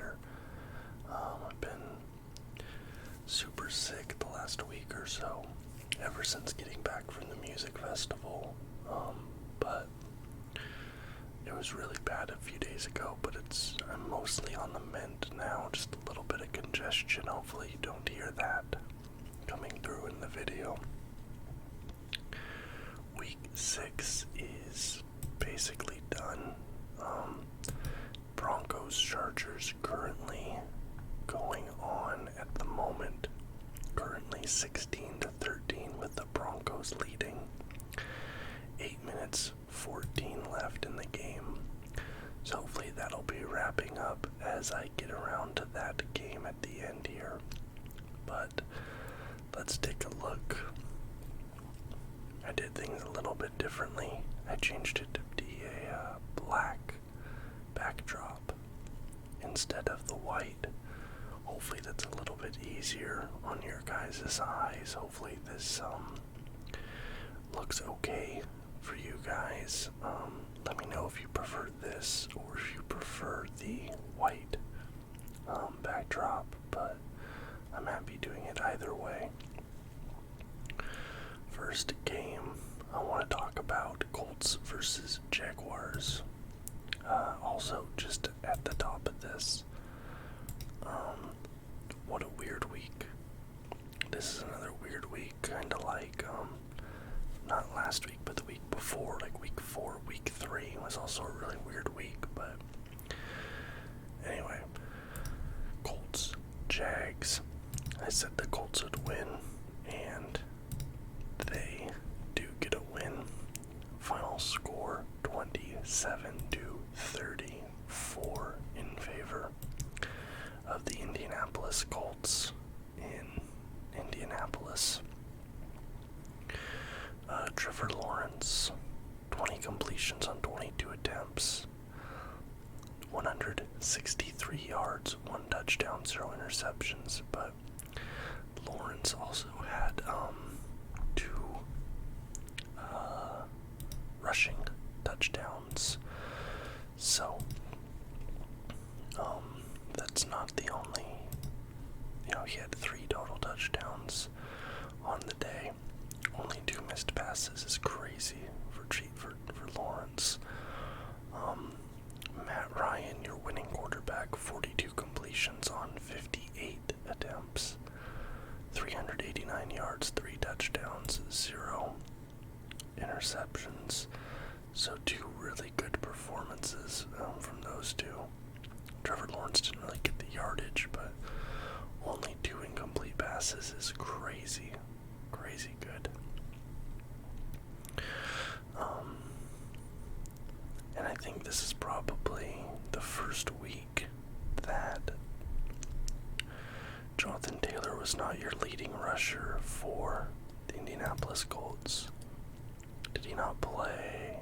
better. I've been super sick the last week or so, ever since getting back from the music festival, but it was really bad a few days ago, but I'm mostly on the mend now, just a little bit of congestion. Hopefully you don't hear that coming through in the video. Week 6 is basically done. Broncos Chargers currently going on at the moment. Currently 16-13 with the Broncos leading. 8 minutes 14 left in the game. So hopefully that'll be wrapping up as I get around to that game at the end here. But let's take a look. I did things a little bit differently. I changed it to be a black backdrop instead of the white. Hopefully that's a little bit easier on your guys' eyes. Hopefully this looks okay for you guys. Let me know if you prefer this or if you prefer the white backdrop, but I'm happy doing it either way. First game, I want to talk about Colts versus Jaguars. Also, just at the top of this, what a weird week. This is another weird week, kind of like, not last week, but the week before, like week 4, week 3 was also a really weird week, but anyway, Colts, Jags. I said the Colts would win, and they do get a win. Final score 27-34 in favor of the Indianapolis Colts in Indianapolis. Trevor Lawrence, 20 completions on 22 attempts, 163 yards, 1 touchdown, 0 interceptions, but Lawrence also had 2 rushing touchdowns. So that's not the only, he had 3 total touchdowns on the day. Only 2 missed passes is crazy for Lawrence. Matt Ryan, your winning quarterback, 42 completions on 58 attempts, 389 yards, 3 touchdowns, 0 interceptions. So 2 really good performances from those 2. Trevor Lawrence didn't really get the yardage, but only 2 incomplete passes is crazy good. And I think this is probably the first week that Jonathan Taylor was not your leading rusher for the Indianapolis Colts. Did he not play?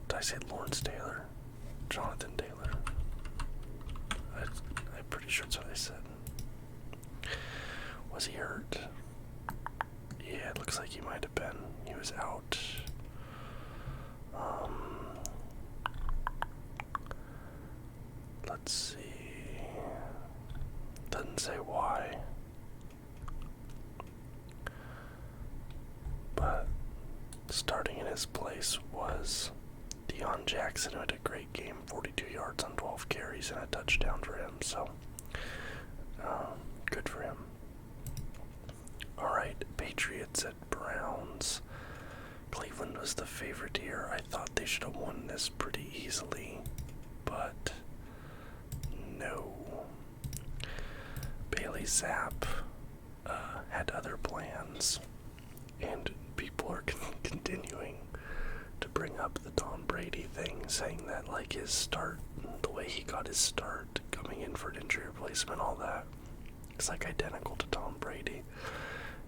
Did I say Lawrence Taylor? Jonathan Taylor. I'm pretty sure that's what I said. Was he hurt? Yeah, it looks like he might have been. He was out. Let's see. Doesn't say why. But starting in his place was Deion Jackson, who had a great game, 42 yards on 12 carries and a touchdown for him, so good for him. Alright, Patriots at Browns. Cleveland was the favorite here. I thought they should have won this pretty easily, but no. Bailey Zapp had other plans, and people are continuing to bring up the Tom Brady thing, saying that like his start, the way he got his start, coming in for an injury replacement, all that, it's like identical to Tom Brady.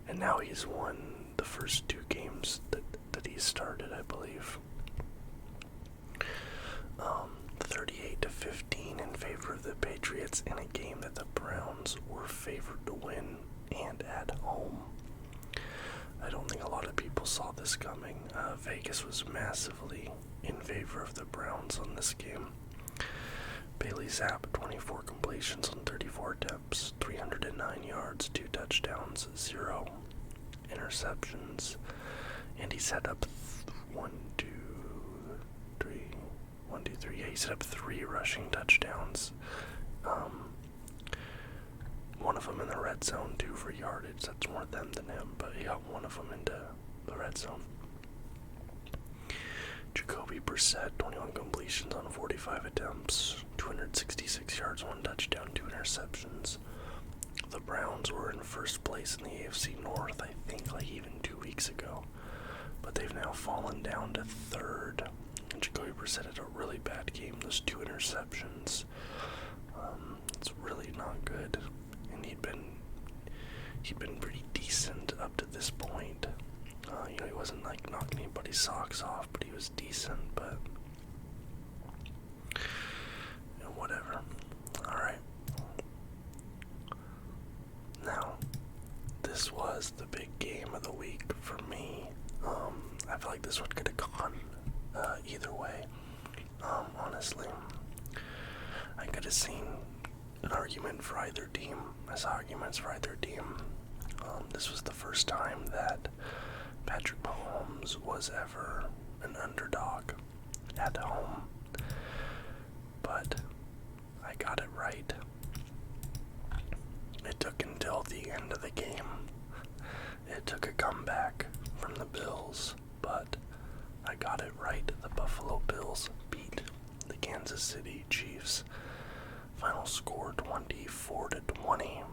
And now he's won the first 2 games that he started, I believe. 38-15 in favor of the Patriots in a game that the Browns were favored to win and at home. I don't think a lot of people saw this coming. Vegas was massively in favor of the Browns on this game. Bailey Zapp, 24 completions on 34 attempts, 309 yards, 2 touchdowns, 0 interceptions. And he set up 3 rushing touchdowns. One of them in the red zone, 2 for yardage. That's more them than him, but he got one of them into the red zone. Jacoby Brissett, 21 completions on 45 attempts, 266 yards, 1 touchdown, 2 interceptions. The Browns were in first place in the AFC North, I think, like even 2 weeks ago. But they've now fallen down to third. And Jacoby Brissett had a really bad game, those 2 interceptions. It's really not good. And he'd been pretty decent up to this point. He wasn't like knocking anybody's socks off, but he was decent, but whatever. Alright. Now, this was the big game of the week for me. I feel like this one could have gone either way. Honestly, I could have seen an argument for either team. I saw arguments for either team. This was the first time that Patrick Mahomes was ever an underdog at home. But I got it right. It took until the end of the game. It took a comeback from the Bills, but I got it right. The Buffalo Bills beat the Kansas City Chiefs. Final score 24-20,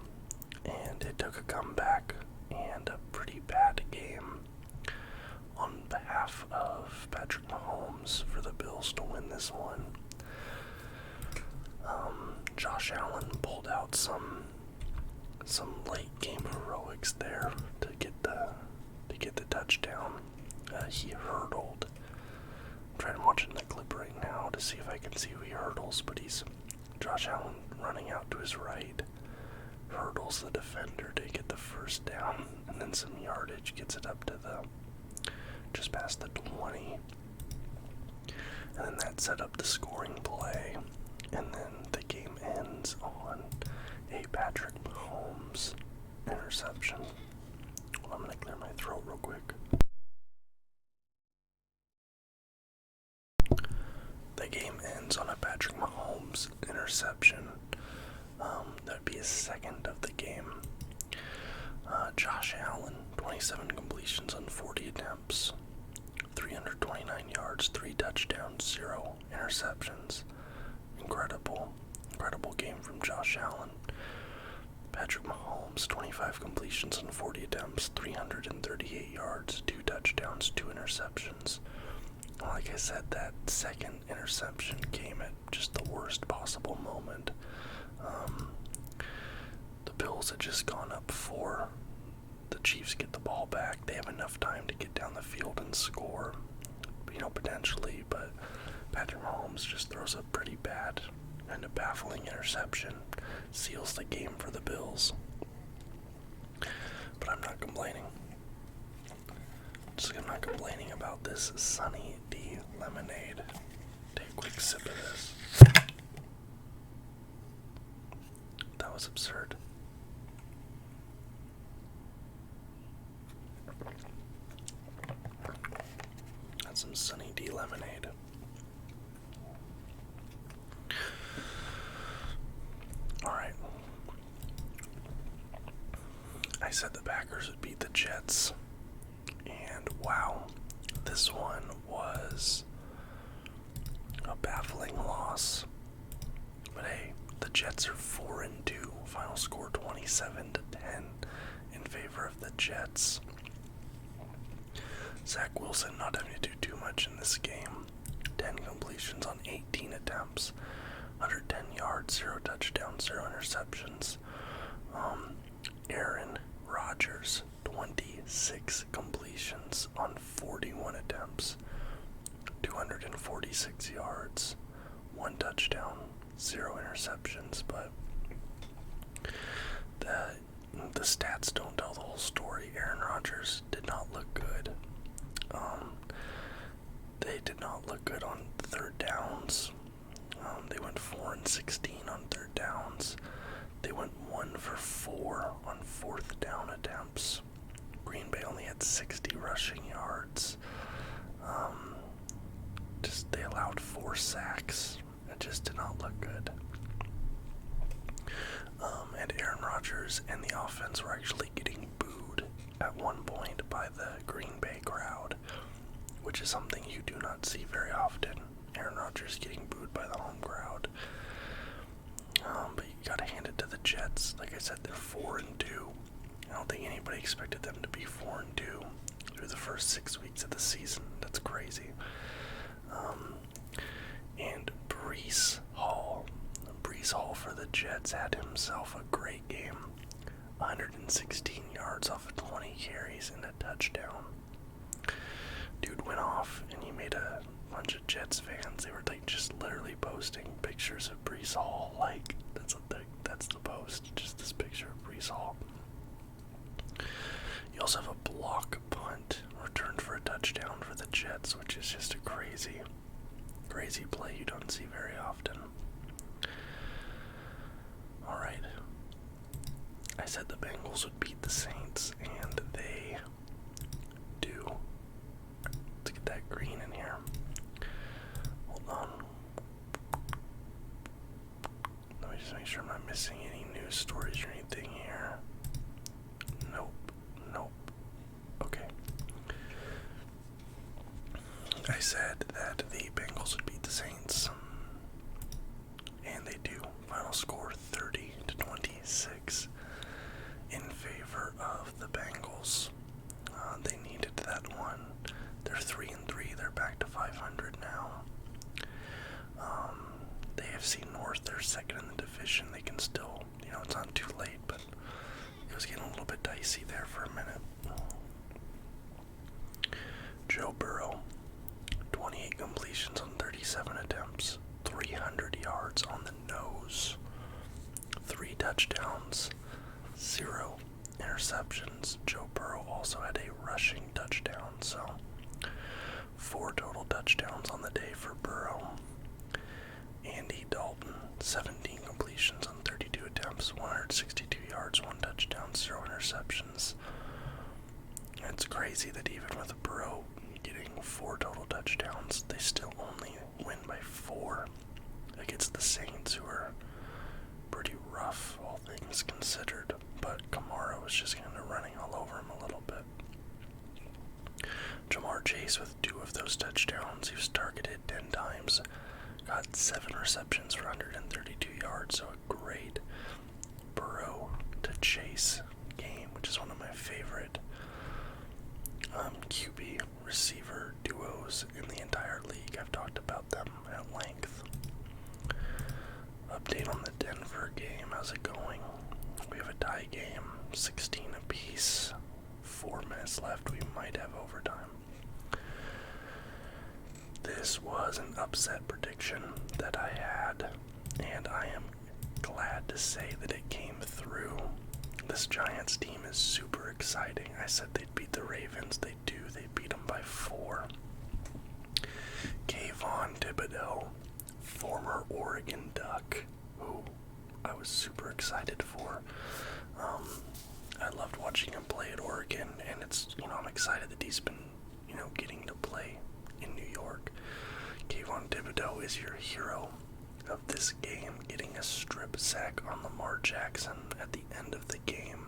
and it took a comeback and a pretty bad game on behalf of Patrick Mahomes for the Bills to win this one. Josh Allen pulled out some late game heroics there to get the touchdown. He hurdled. I'm trying watching the clip right now to see if I can see who he hurdles, but Josh Allen running out to his right, hurdles the defender to get the first down, and then some yardage, gets it up to just past the 20. And then that set up the scoring play, and then the game ends on a Patrick Mahomes interception. Well, I'm gonna clear my throat real quick. The game ends on a Patrick Mahomes interception. That'd be his second of the game. Josh Allen, 27 completions on 40 attempts, 329 yards, 3 touchdowns, 0 interceptions. Incredible game from Josh Allen. Patrick Mahomes, 25 completions on 40 attempts, 338 yards, 2 touchdowns, 2 interceptions. Like I said, that second interception came at just the worst possible moment. The Bills had just gone up 4. The Chiefs get the ball back. They have enough time to get down the field and score, potentially, but Patrick Mahomes just throws a pretty bad and a baffling interception. Seals the game for the Bills. But I'm not complaining. I'm not complaining about this Sunny D lemonade. Take a quick sip of this. That was absurd. That's some Sunny D lemonade. Alright. I said the Packers would beat the Jets. And wow, this one was a baffling loss. But hey, the Jets are 4-2. Final score 27-10 in favor of the Jets. Zach Wilson not having to do too much in this game. 10 completions on 18 attempts, 110 yards, 0 touchdowns, 0 interceptions. Aaron Rodgers, 26 completions on 41 attempts, 246 yards, 1 touchdown, 0 interceptions, but the stats don't tell the whole story. Aaron Rodgers did not look good. They did not look good on third downs. They went 4 and 16 on third downs. They went 1 for 4 on fourth down attempts. Green Bay only had 60 rushing yards. They allowed 4 sacks. It just did not look good. And Aaron Rodgers and the offense were actually getting booed at one point by the Green Bay crowd, which is something you do not see very often. Aaron Rodgers getting booed by the home crowd. But you gotta hand it to the Jets. Like I said, they're 4-2. I don't think anybody expected them to be 4-2 through the first 6 weeks of the season. That's crazy. And Breece Hall for the Jets had himself a great game. 116 yards off of 20 carries and a touchdown. Dude went off and he made a bunch of Jets fans. They were like just literally posting pictures of Breece Hall. Like that's the post. Just this picture of Breece Hall. You also have a block punt returned for a touchdown for the Jets, which is just a crazy play you don't see very often. Alright. I said the Bengals would beat the Saints, and they do. Let's get that green in here. Hold on. Let me just make sure I'm not missing any news stories or anything here. Nope. Okay. I said that the Bengals would beat the Saints, and they do. Final score 30-26 in favor of the Bengals. They needed that one. They're 3-3. They're back to 500 now. The AFC North, they're second in the division. They can still, it's not too late, but it was getting a little bit dicey there for a minute. Joe Burrow, 28 completions on 37 attempts, 300 yards on the nose, 3 touchdowns, 0 interceptions. Joe Burrow also had a rushing touchdown, so 4 total touchdowns on the day for Burrow. Andy Dalton, 17 completions on 32 attempts, 162 yards, 1 touchdown, 0 interceptions. It's crazy that even with Burrow getting 4 total touchdowns, they still only win by 4 against the Saints, who are pretty rough, all things considered. But Kamara was just kind of running all over him a little bit. Jamar Chase with 2 of those touchdowns. He was targeted 10 times, got 7 receptions for 132 yards, so a great Burrow to Chase game, which is one of my favorite QB receiver duos in the entire league. I've talked about them at length. Update on the Denver game. How's it going? We have a tie game, 16 apiece. 4 minutes left. We might have overtime. This was an upset prediction that I had, and I am glad to say that it came through. This Giants team is super exciting. I said they'd beat the Ravens. They do. They beat them by 4. Kayvon Thibodeau, former Oregon Duck, who I was super excited for. I loved watching him play at Oregon, and I'm excited that he's been, getting to play in New York. Kayvon Thibodeau is your hero of this game, getting a strip sack on Lamar Jackson at the end of the game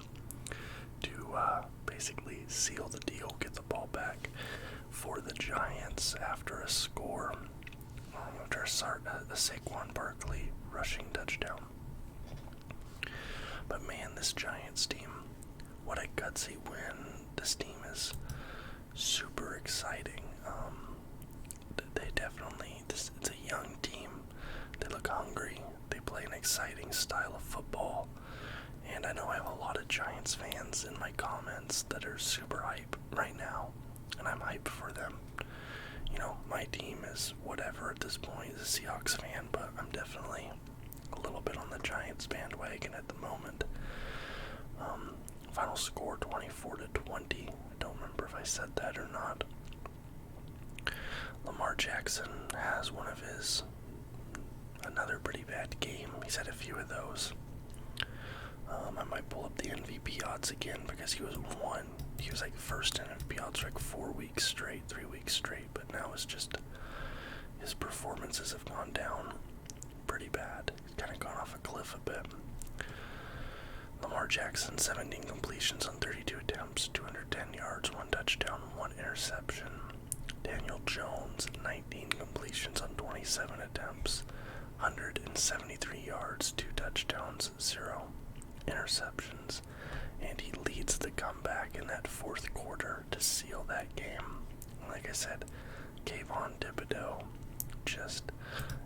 to basically seal the deal, get the ball back for the Giants after a score, after a Saquon Barkley rushing touchdown. But man, this Giants team, what a gutsy win. This team is super exciting. They definitely, it's a young team. They look hungry. They play an exciting style of football. And I know I have a lot of Giants fans in my comments that are super hype right now. And I'm hyped for them. My team is whatever at this point, as a Seahawks fan, but I'm definitely a little bit on the Giants bandwagon at the moment. Final score 24-20. I don't remember if I said that or not. Lamar Jackson has another pretty bad game. He's had a few of those. I might pull up the MVP odds again because he was like first in MVP odds for like 4 weeks straight, 3 weeks straight, but now it's just his performances have gone down pretty bad. He's kind of gone off a cliff a bit. Lamar Jackson, 17 completions on 32 attempts, 210 yards, 1 touchdown, 1 interception. Daniel Jones, 19 completions on 27 attempts, 173 yards, 2 touchdowns, 0 interceptions. And he leads the comeback in that fourth quarter to seal that game. Like I said, Kayvon Thibodeau, just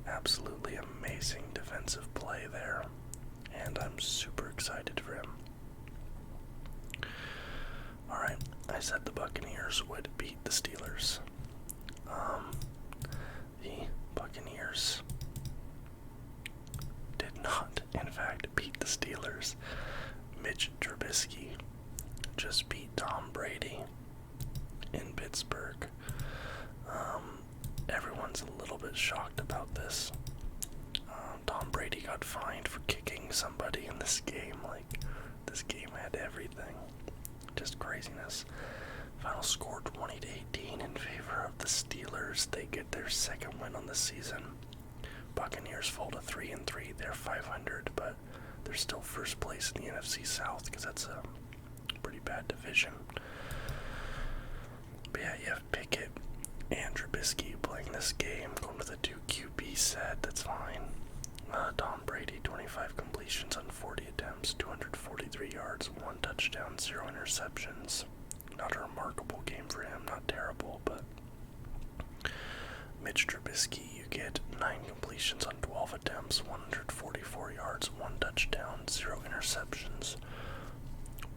absolutely amazing defensive play there. And I'm super excited for him. Alright, I said the Buccaneers would beat the Steelers. The Buccaneers did not, in fact, beat the Steelers. Mitch Trubisky just beat Tom Brady in Pittsburgh. Everyone's a little bit shocked about this. Tom Brady got fined for kicking somebody in this game. Like, this game had everything. Just craziness. Final score 20-18 in favor of the Steelers. They get their second win on the season. Buccaneers fall to 3-3. They're 500, but they're still first place in the NFC South because that's a pretty bad division. But yeah, you have Pickett and Trubisky playing this game, going with a 2 QB set. That's fine. Tom Brady, 25 completions on 40 attempts, 243 yards, 1 touchdown, 0 interceptions. Not a remarkable game for him, not terrible, but Mitch Trubisky, you get 9 completions on 12 attempts, 144 yards, 1 touchdown, 0 interceptions.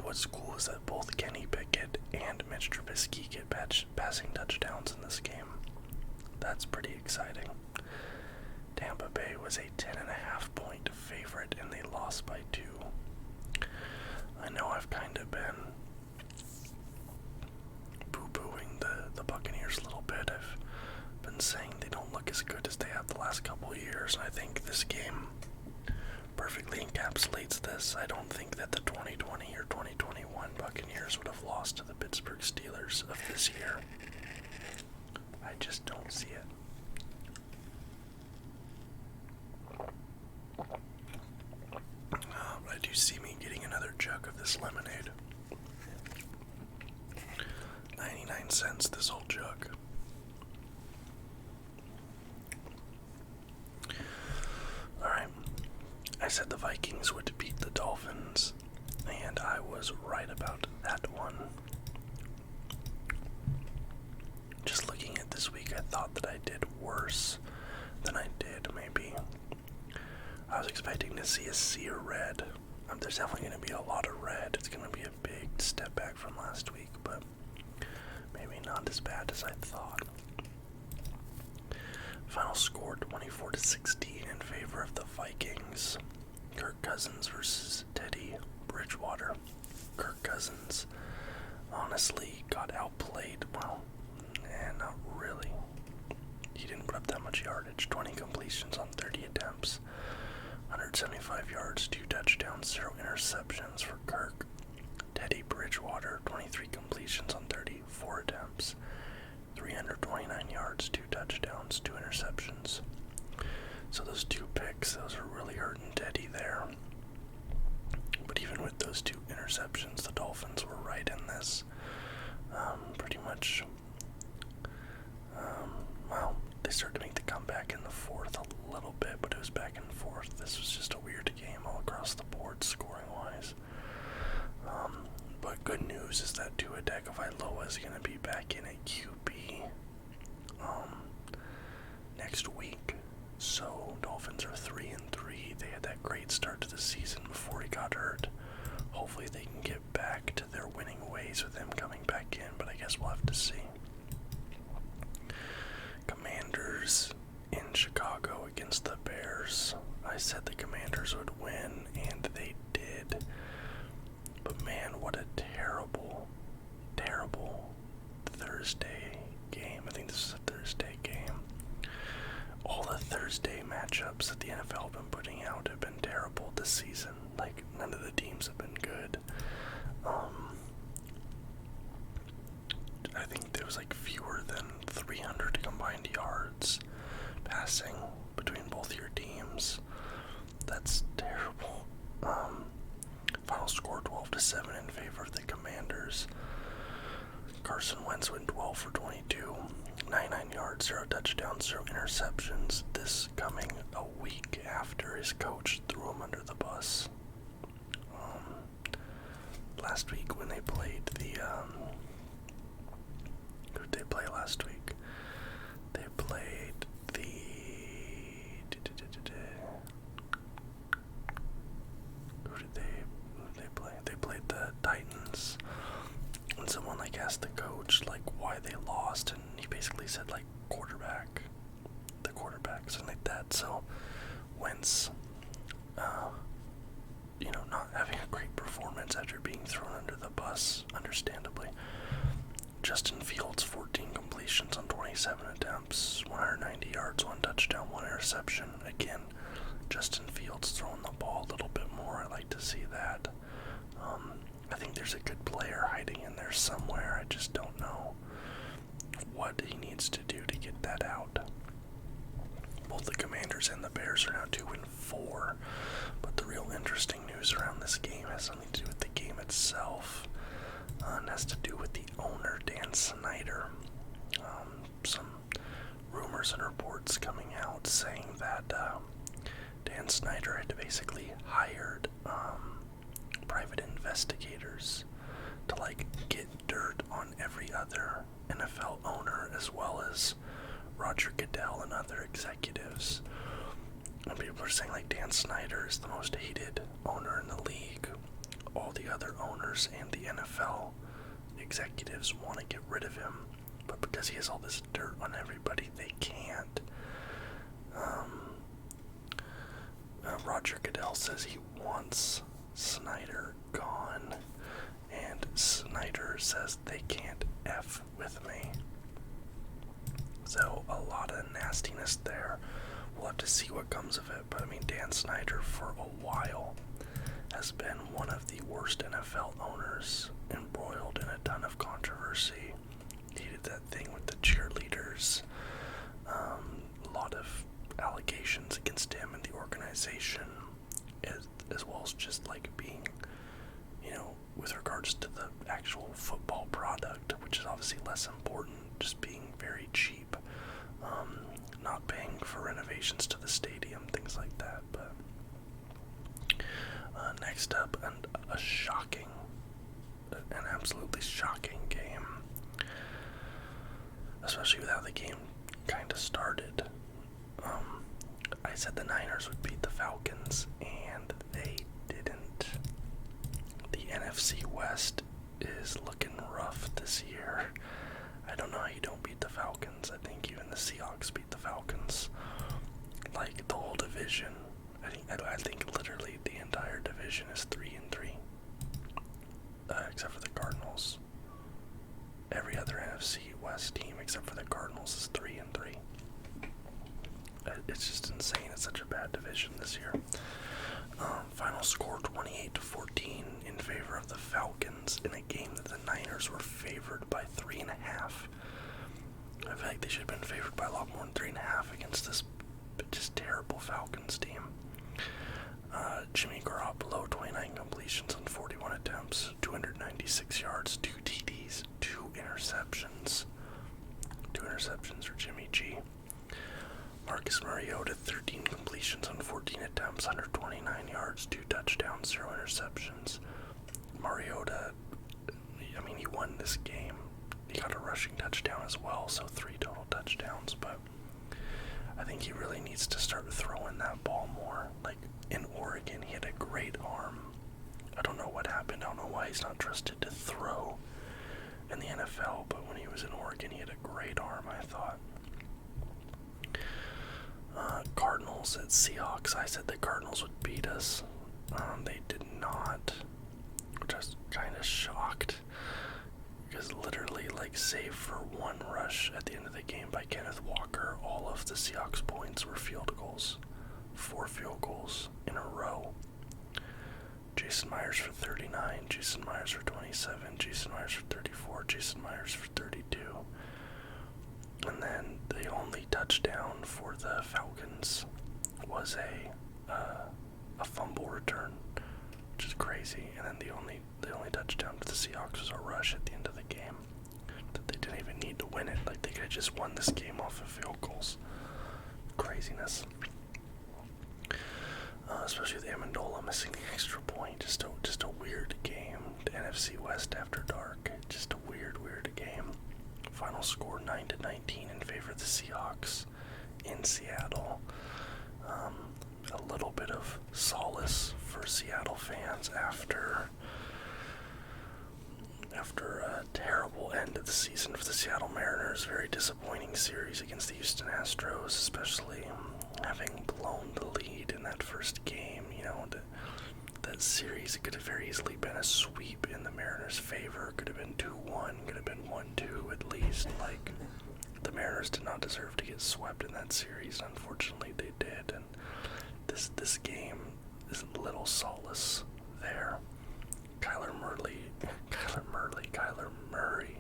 What's cool is that both Kenny Pickett and Mitch Trubisky get passing touchdowns in this game. That's pretty exciting. Tampa Bay was a 10.5 point favorite and they lost by 2. I know I've kind of been poo-pooing the Buccaneers a little bit. I've been saying they don't look as good as they have the last couple of years, and I think this game perfectly encapsulates this. I don't think that the 2020 or 2021 Buccaneers would have lost to the Pittsburgh Steelers of this year. I just don't see it. But I do see me getting another jug of this lemonade. 99 cents this whole jug. Alright, I said the Vikings would beat the Dolphins, and I was right about that one. Just looking at this week, I thought that I did worse than I did, maybe. I was expecting to see a sea of red. There's definitely going to be a lot of red. It's going to be a big step back from last week, but maybe not as bad as I thought. Final score 24-16 in favor of the Vikings. Kirk Cousins versus Teddy Bridgewater. Kirk Cousins honestly got outplayed. Well, not really. He didn't put up that much yardage. 20 completions on 30 attempts. 175 yards, 2 touchdowns, 0 interceptions for Kirk. Teddy Bridgewater, 23 completions on 34 attempts. 329 yards, 2 touchdowns, 2 interceptions. So those 2 picks, those are really hurting Teddy there. But even with those 2 interceptions, the Dolphins were right in this. Pretty much, they started to make the comeback in the fourth a little bit, but it was back and forth. This was just a weird game all across the board, scoring-wise. But good news is that Tua Tagovailoa is going to be back in at QB next week. So Dolphins are 3-3. They had that great start to the season before he got hurt. Hopefully they can get back to their winning ways with him coming back in, but I guess we'll have to see. Commanders in Chicago against the Bears. I said the Commanders would win, and they did. But man, what a terrible, terrible Thursday game. I think this is a Thursday game. Thursday matchups that the NFL have been putting out have been terrible this season. Like, none of the teams have been good. I think there was like fewer than 300 combined yards passing between both your teams. That's terrible. Final score 12-7 in favor of the Commanders. Carson Wentz went 12 for 22, 99 yards, 0 touchdowns, 0 interceptions. This coming a week after his coach threw him under the bus. Last week when they played who did they play last week? They played who did they play? They played the Titans. And someone like asked the coach like why they lost, and he basically said like the quarterback, something like that. So Wentz, not having a great performance after being thrown under the bus, understandably. Justin Fields, 14 completions on 27 attempts, 190 yards, 1 touchdown, 1 interception. Again, Justin Fields throwing the ball a little bit more. I like to see that. I think there's a good player hiding in there somewhere. I just don't know what he needs to do to get that out. Both the Commanders and the Bears are now 2-4, but the real interesting news around this game has something to do with the game itself, and has to do with the owner, Dan Snyder. Some rumors and reports coming out saying that Dan Snyder had basically hired private investigators to get dirt on every other NFL owner, as well as Roger Goodell and other executives. And people are saying Dan Snyder is the most hated owner in the league. All the other owners and the NFL executives want to get rid of him, but because he has all this dirt on everybody, they can't. Roger Goodell says he wants Snyder gone, and Snyder says they can't F with me. So a lot of nastiness there. We'll have to see what comes of it, but Dan Snyder for a while has been one of the worst NFL owners, embroiled in a ton of controversy. He did that thing with the cheerleaders, a lot of allegations against him and the organization, as well as just being, with regards to the actual football product, which is obviously less important, just being very cheap, not paying for renovations to the stadium, things like that. But next up, and an absolutely shocking game, especially with how the game kind of started. I said the Niners would beat the Falcons, and they didn't. The NFC West is looking rough this year. I don't know how you don't beat the Falcons. I think even the Seahawks beat the Falcons. The whole division. I think literally the entire division is 3-3, except for the Cardinals. Every other NFC West team except for the Cardinals is 3-3. It's just insane. It's such a bad division this year. Final score 28-14 in favor of the Falcons in a game that the Niners were favored by 3.5. I feel like they should have been favored by a lot more than 3.5 against this just terrible Falcons team. Jimmy Garoppolo, 29 completions on 41 attempts, 296 yards, 2 TDs, 2 interceptions. 2 interceptions for Jimmy G. Marcus Mariota, 13 completions on 14 attempts, 129 yards, 2 touchdowns, 0 interceptions. Mariota, he won this game. He got a rushing touchdown as well, so 3 total touchdowns, but I think he really needs to start throwing that ball more. In Oregon, he had a great arm. I don't know what happened. I don't know why he's not trusted to throw in the NFL, but when he was in Oregon, he had a great arm, I thought. Cardinals at Seahawks. I said the Cardinals would beat us. They did not, which I was kind of shocked. because literally, like, save for one rush at the end of the game by Kenneth Walker, all of the Seahawks points were field goals. 4 field goals in a row. Jason Myers for 39, Jason Myers for 27, Jason Myers for 34, Jason Myers for 32. And then the only touchdown for the Falcons was a fumble return, which is crazy. And then the only touchdown to the Seahawks was a rush at the end of the game. That they didn't even need to win it. Like, they could have just won this game off of field goals. Craziness. Especially with Amendola missing the extra point. Just a weird game. The NFC West after dark. Just a weird game. Final score 9-19 in favor of the Seahawks in Seattle. A little bit of solace for Seattle fans after a terrible end of the season for the Seattle Mariners. Very disappointing series against the Houston Astros, especially having blown the lead in that first game. You know, that series, it could have very easily been a sweep in the Mariners' favor. Could have been 2-1, could have been 1-2 at least. Like, the Mariners did not deserve to get swept in that series. Unfortunately, they did, and this game is a little solace there. Kyler Murray,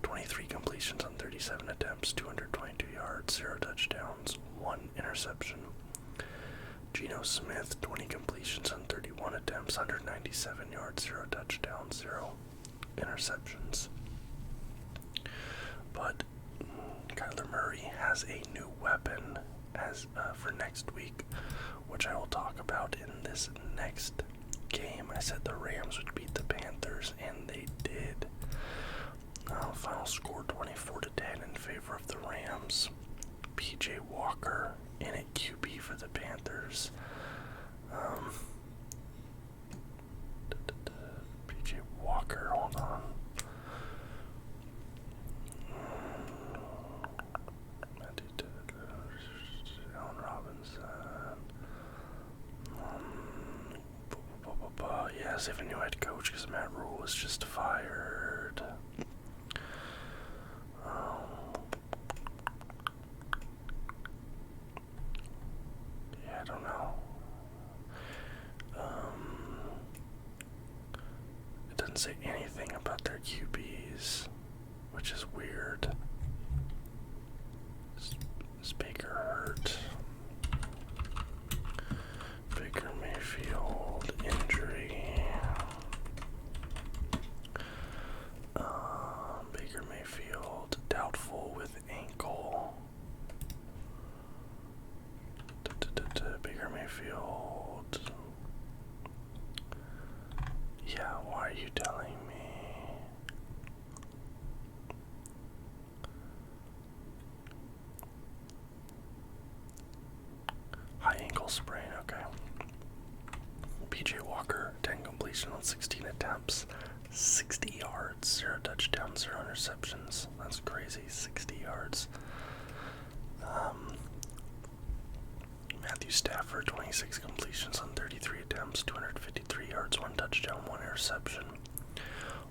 23 completions on 37 attempts, 222 yards, 0 touchdowns, 1 interception. Geno Smith, 20 completions on 31 attempts, 197 yards, 0 touchdowns, 0 interceptions. But Kyler Murray has a new weapon for next week, which I will talk about in this next game. I said the Rams would beat the Panthers, and they did. Final score 24-10 in favor of the Rams. PJ Walker in at QB for the Panthers. PJ Walker, hold on. Allen Robinson. Yes, they have a new head coach because Matt Rule was just fired. Yeah, I don't know. It doesn't say anything about their QBs, which is weird. Is Baker hurt? Baker Mayfield injury. Baker Mayfield doubtful with ankle. Baker Mayfield. Yeah, why are you telling me? High ankle sprain, okay. PJ Walker, 10 completion on 16 attempts, 60 yards, 0 touchdowns, 0 interceptions. That's crazy, 60 yards. Matthew Stafford, 26 completions on 33 attempts, 253 yards, 1 touchdown, 1 interception.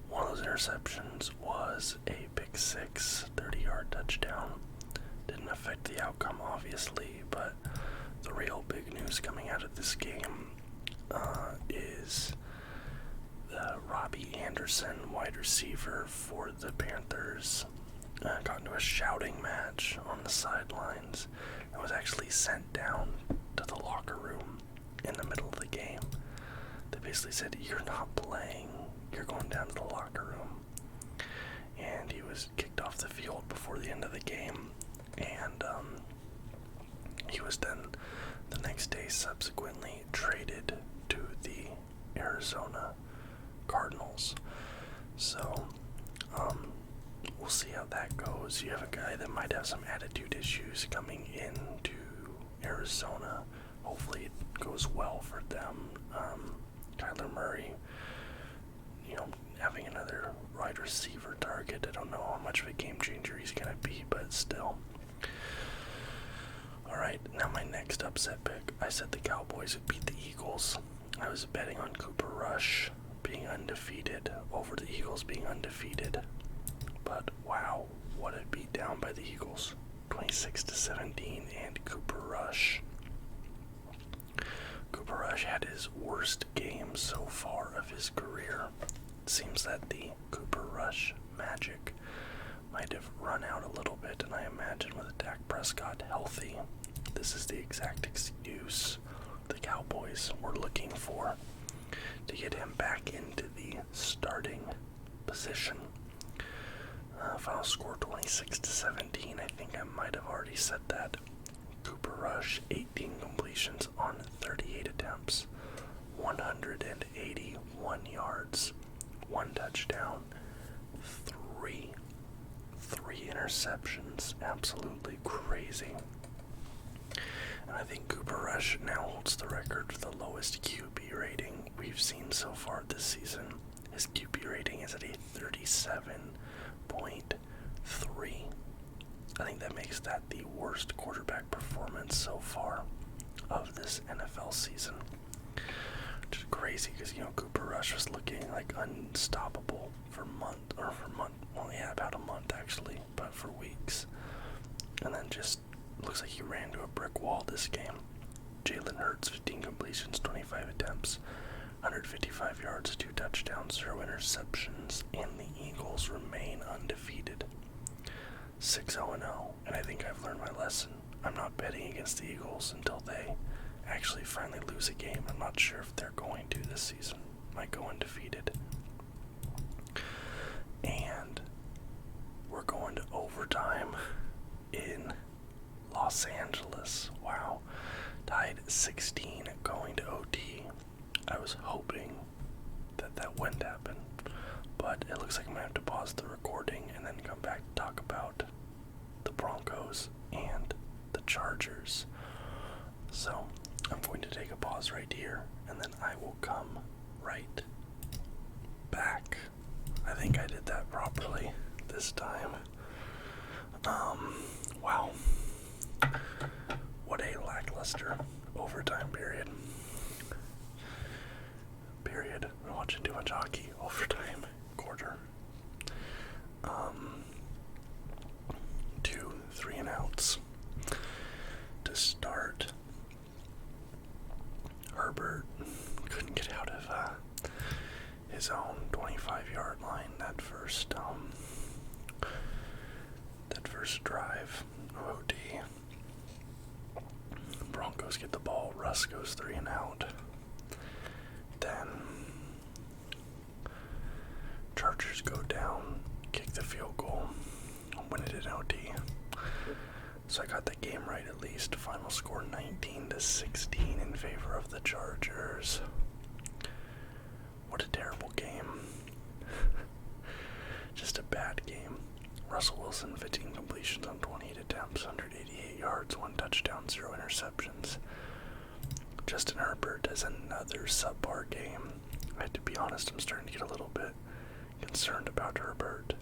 One of those interceptions was a pick six, 30-yard touchdown. Didn't affect the outcome, obviously, but the real big news coming out of this game is Robbie Anderson, wide receiver for the Panthers, got into a shouting match on the sidelines and was actually sent down to the locker room in the middle of the game. They basically said, "You're not playing, you're going down to the locker room." And he was kicked off the field before the end of the game, and he was then the next day subsequently traded to the Arizona Cardinals. So we'll see how that goes. You have a guy that might have some attitude issues coming into Arizona. Hopefully it goes well for them. Kyler Murray, having another wide receiver target. I don't know how much of a game changer he's going to be, but still. Alright, now my next upset pick. I said the Cowboys would beat the Eagles. I was betting on Cooper Rush being undefeated over the Eagles being undefeated. But wow, what a beat down by the Eagles. 26-17, and Cooper Rush. Cooper Rush had his worst game so far of his career. It seems that the Cooper Rush magic might have run out a little bit, and I imagine with Dak Prescott healthy, this is the exact excuse the Cowboys were looking for to get him back into the starting position. Final score 26-17. I think I might have already said that. Cooper Rush, 18 completions on 38 attempts, 181 yards, 1 touchdown, three interceptions. Absolutely crazy. And I think Cooper Rush now holds the record for the lowest QB rating we've seen so far this season. His QB rating is at a 37.3. I think that makes that the worst quarterback performance so far of this NFL season. Which is crazy because, Cooper Rush was looking like unstoppable about a month actually, but for weeks. And then just looks like he ran to a brick wall this game. Jalen Hurts, 15 completions, 25 attempts, 155 yards, 2 touchdowns, 0 interceptions, and the Eagles remain undefeated. 6-0-0, and I think I've learned my lesson. I'm not betting against the Eagles until they actually finally lose a game. I'm not sure if they're going to this season. Might go undefeated. And we're going to overtime in Los Angeles. Wow. Tied 16 going to OT. I was hoping that wouldn't happen, but it looks like I'm going to have to pause the recording and then come back to talk about the Broncos and the Chargers. So I'm going to take a pause right here, and then I will come right back. I think I did that properly this time. Wow. What a lackluster overtime period. We're watching too much hockey. Overtime quarter. 2 3-and-outs to start. Herbert couldn't get out of his own 25-yard line that first drive of OT. Broncos get the ball. Russ goes 3 and out. Then Chargers go down, kick the field goal, win it in OT. So I got the game right at least. Final score 19-16 in favor of the Chargers. What a terrible game. Just a bad game. Russell Wilson, 15 completions on 28 attempts, 188 yards, 1 touchdown, 0 interceptions. Justin Herbert has another subpar game. I have to be honest, I'm starting to get a little bit concerned about Herbert.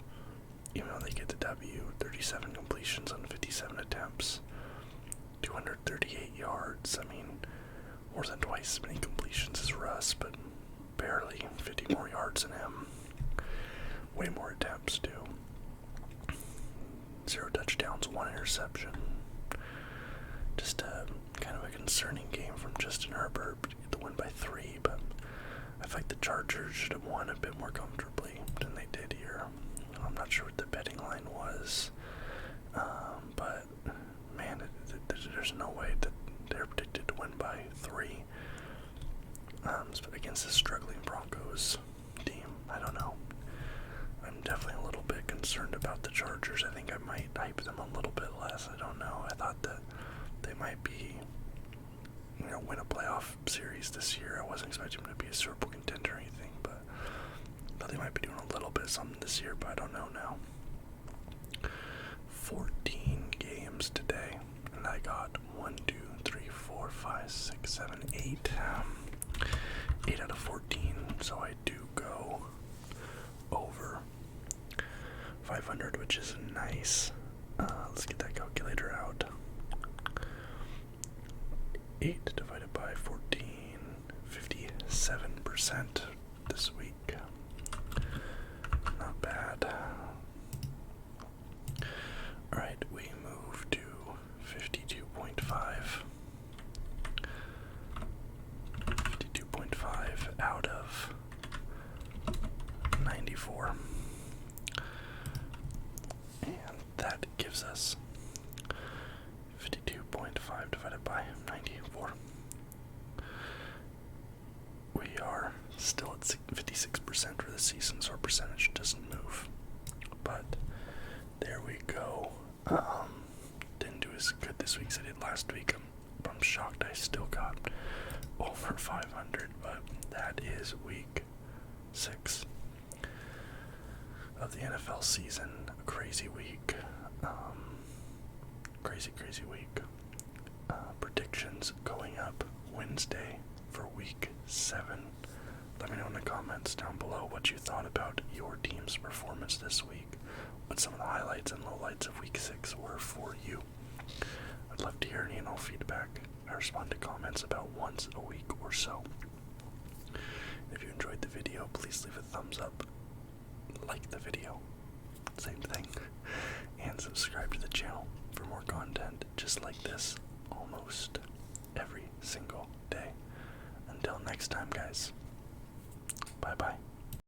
Even though they get the W, 37 completions on 57 attempts, 238 yards. I mean, more than twice as many completions as Russ, but barely 50 more yards than him. Way more attempts, too. 0 touchdowns, 1 interception. Just kind of a concerning game from Justin Herbert. To win by 3, but I feel like the Chargers should have won a bit more comfortably than they did here. I'm not sure what the betting line was, but man, there's no way that they're predicted to win by 3 against this struggling Broncos team. I don't know. I'm definitely a little bit concerned about the Chargers. I think I might hype them a little bit less. I don't know. I thought that they might be, win a playoff series this year. I wasn't expecting them to be a Super Bowl contender or anything, but I thought they might be doing a little bit of something this year, but I don't know now. 14 games today, and I got 1, 2, 3, 4, 5, 6, 7, 8. 8 out of 14, so I do go over 500, which is nice. Let's get that calculator out. 8 divided by 14, 57% this week. Not bad. 56% for the season, so our percentage doesn't move. But there we go. Didn't do as good this week as I did last week. I'm shocked I still got over 500, but that is week 6 of the NFL season. A crazy week. Crazy week. Predictions going up Wednesday for week 7. Let me know in the comments down below what you thought about your team's performance this week, what some of the highlights and lowlights of week 6 were for you. I'd love to hear any and all feedback. I respond to comments about once a week or so. If you enjoyed the video, please leave a thumbs up, like the video, same thing, and subscribe to the channel for more content just like this almost every single day. Until next time, guys, bye bye.